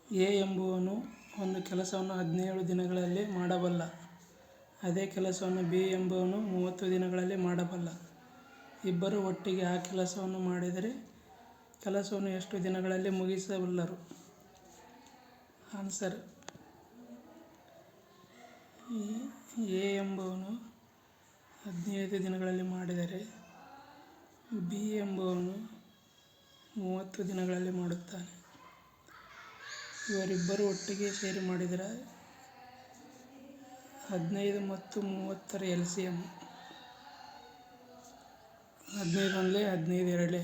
A ಎಂಬುವನು ಒಂದು ಕೆಲಸವನ್ನು 17 ದಿನಗಳಲ್ಲಿ ಮಾಡಬಲ್ಲ. ಅದೇ ಕೆಲಸವನ್ನು ಬಿ ಎಂಬುವನು 30 ದಿನಗಳಲ್ಲಿ ಮಾಡಬಲ್ಲ. ಇಬ್ಬರೂ ಒಟ್ಟಿಗೆ ಆ ಕೆಲಸವನ್ನು ಮಾಡಿದರೆ ಕೆಲಸವನ್ನು ಎಷ್ಟು ದಿನಗಳಲ್ಲಿ ಮುಗಿಸಬಲ್ಲರು? ಆನ್ಸರ್: ಎ ಎಂಬುವನು 15 ದಿನಗಳಲ್ಲಿ ಮಾಡಿದರೆ ಬಿ ಎಂಬುವನು 30 ದಿನಗಳಲ್ಲಿ ಮಾಡುತ್ತಾನೆ. ಇವರಿಬ್ಬರು ಒಟ್ಟಿಗೆ ಸೇರಿ ಮಾಡಿದರೆ 15 ಮತ್ತು 30ರ LCM 15 ಒಂದಲೇ 15 ಎರಡಲೇ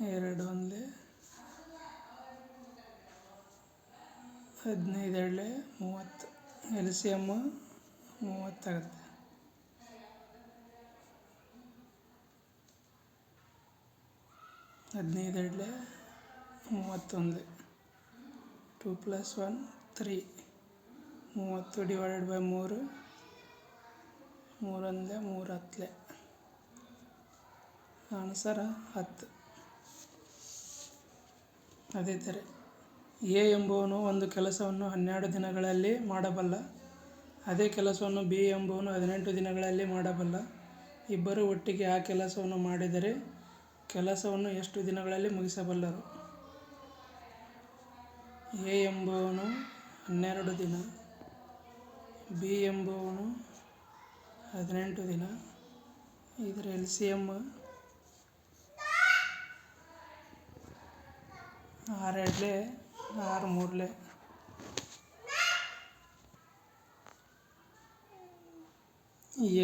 2 ಒಂದಲೇ 15 ಎರಡಲೇ 30. LCM 30 ಆಗುತ್ತೆ. 15 ಎರಡಲೇ 31. 2 + 1 3. 30 ಡಿವೈಡೆಡ್ ಬೈ 3 3 ಒಂದಲೇ 3 ಹತ್ತಲೇ. ಆನ್ಸರ್ 10. ಅದೇ ಥರ ಎ ಎಂಬುವನು ಒಂದು ಕೆಲಸವನ್ನು 12 ದಿನಗಳಲ್ಲಿ ಮಾಡಬಲ್ಲ. ಅದೇ ಕೆಲಸವನ್ನು ಬಿ ಎಂಬುವನು 18 ದಿನಗಳಲ್ಲಿ ಮಾಡಬಲ್ಲ. ಇಬ್ಬರೂ ಒಟ್ಟಿಗೆ ಆ ಕೆಲಸವನ್ನು ಮಾಡಿದರೆ ಕೆಲಸವನ್ನು ಎಷ್ಟು ದಿನಗಳಲ್ಲಿ ಮುಗಿಸಬಲ್ಲರು? ಎ ಎಂಬುವನು 12 ದಿನ, ಬಿ ಎಂಬುವನು 18 ದಿನ. ಇದರ LCM 6 ಎರಡಲೇ 6 ಮೂರಲೇ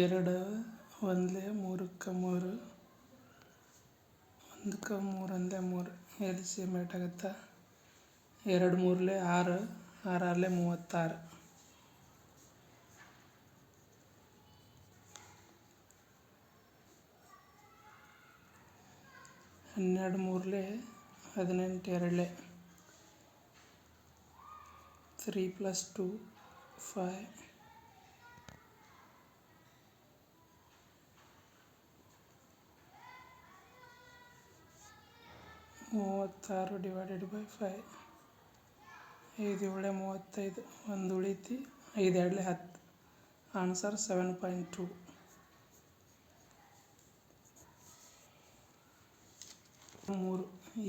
2 ಒಂದಲೇ 3ಕ್ಕೆ 3 1ಕ್ಕೆ 3 ಒಂದಲೇ 3. LCM ಏಟಾಗುತ್ತಾ? 2 ಮೂರಲೇ 6 6 ಆರಲೇ 36. 12 ಮೂರಲೇ 18 ಎರಡಲೇ 3 + 2 5. 36 divided by 5. 5 7 35. 1 ಉಳಿತು. 5 ಎರಡಲೇ 10. ಆನ್ಸರ್ 7.2. 3.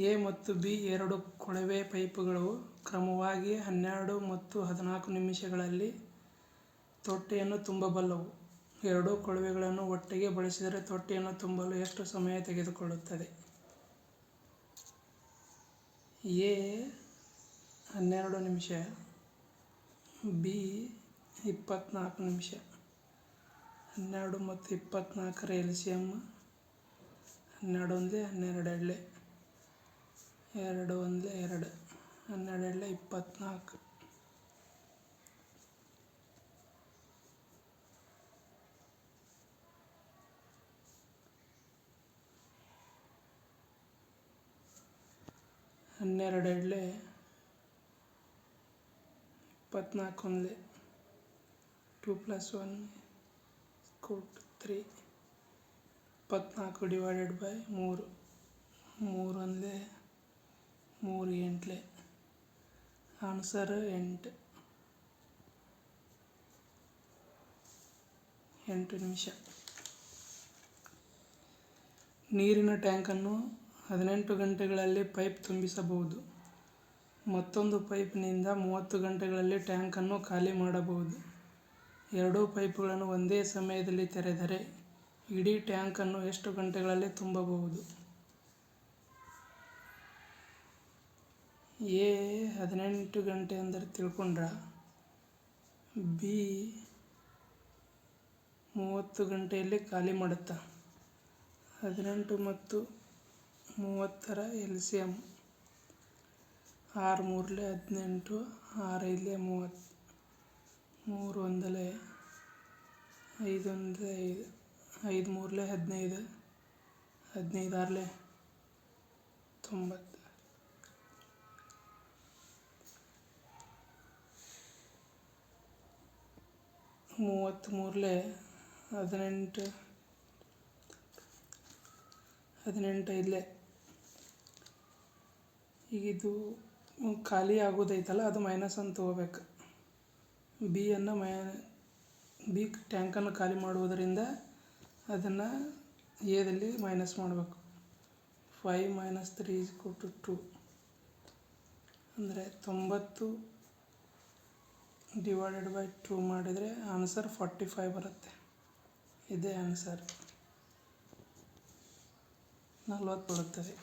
ಎ ಮತ್ತು ಬಿ ಎರಡು ಕೊಳವೆ ಪೈಪುಗಳು ಕ್ರಮವಾಗಿ 12 ಮತ್ತು 14 ನಿಮಿಷಗಳಲ್ಲಿ ತೊಟ್ಟಿಯನ್ನು ತುಂಬಬಲ್ಲವು. ಎರಡೂ ಕೊಳವೆಗಳನ್ನು ಒಟ್ಟಿಗೆ ಬಳಸಿದರೆ ತೊಟ್ಟಿಯನ್ನು ತುಂಬಲು ಎಷ್ಟು ಸಮಯ ತೆಗೆದುಕೊಳ್ಳುತ್ತದೆ? ಎ 12 ನಿಮಿಷ, ಬಿ 24 ನಿಮಿಷ. 12 ಮತ್ತು 24ರ LCM 12 ಒಂದಲೇ 12 ಎರಡಲೇ 2 ಒಂದಲೇ 2 12 ಎರಡಲೇ 24. 12 ಎರಡಲೇ 24 ಒಂದಲೇ 2 + 1 = 3. 24 ಡಿವೈಡೆಡ್ ಬೈ 3 3 ಒಂದಲೇ 3 ಎಂಟಲೇ. ಆನ್ಸರ್ 8 ನಿಮಿಷ. ನೀರಿನ ಟ್ಯಾಂಕನ್ನು 18 ಗಂಟೆಗಳಲ್ಲಿ ಪೈಪ್ ತುಂಬಿಸಬಹುದು. ಮತ್ತೊಂದು ಪೈಪ್ನಿಂದ 30 ಗಂಟೆಗಳಲ್ಲಿ ಟ್ಯಾಂಕನ್ನು ಖಾಲಿ ಮಾಡಬಹುದು. ಎರಡೂ ಪೈಪುಗಳನ್ನು ಒಂದೇ ಸಮಯದಲ್ಲಿ ತೆರೆದರೆ ಇಡೀ ಟ್ಯಾಂಕನ್ನು ಎಷ್ಟು ಗಂಟೆಗಳಲ್ಲಿ ತುಂಬಬಹುದು? ಎ 18 ಗಂಟೆ ಅಂದರೆ ತಿಳ್ಕೊಂಡ್ರ, ಬಿ 30 ಗಂಟೆಯಲ್ಲಿ ಖಾಲಿ ಮಾಡುತ್ತಾ. 18 ಮತ್ತು 30ರ LCM 6 ಮೂರಲೇ 18 6 5ಲೇ 30. 3 ಒಂದಲೇ 5 ಒಂದಲೇ 5 5 ಮೂರಲೇ 15 15 ಆರಲೇ 90. 30 ಮೂರಲೇ 18 18 5ಲೇ ಈಗ ಇದು ಖಾಲಿ ಆಗೋದೈತಲ್ಲ ಅದು ಮೈನಸ್ ಅಂತ ತೊಗೋಬೇಕು. ಬಿ ಟ್ಯಾಂಕನ್ನು ಖಾಲಿ ಮಾಡುವುದರಿಂದ ಅದನ್ನು ಎದಲ್ಲಿ ಮೈನಸ್ ಮಾಡಬೇಕು. 5 - 3 = 2 ಅಂದರೆ 90 / 2 ಮಾಡಿದರೆ ಆನ್ಸರ್ 45 ಬರುತ್ತೆ. ಇದೇ ಆನ್ಸರ್ 40 ಬರುತ್ತದೆ.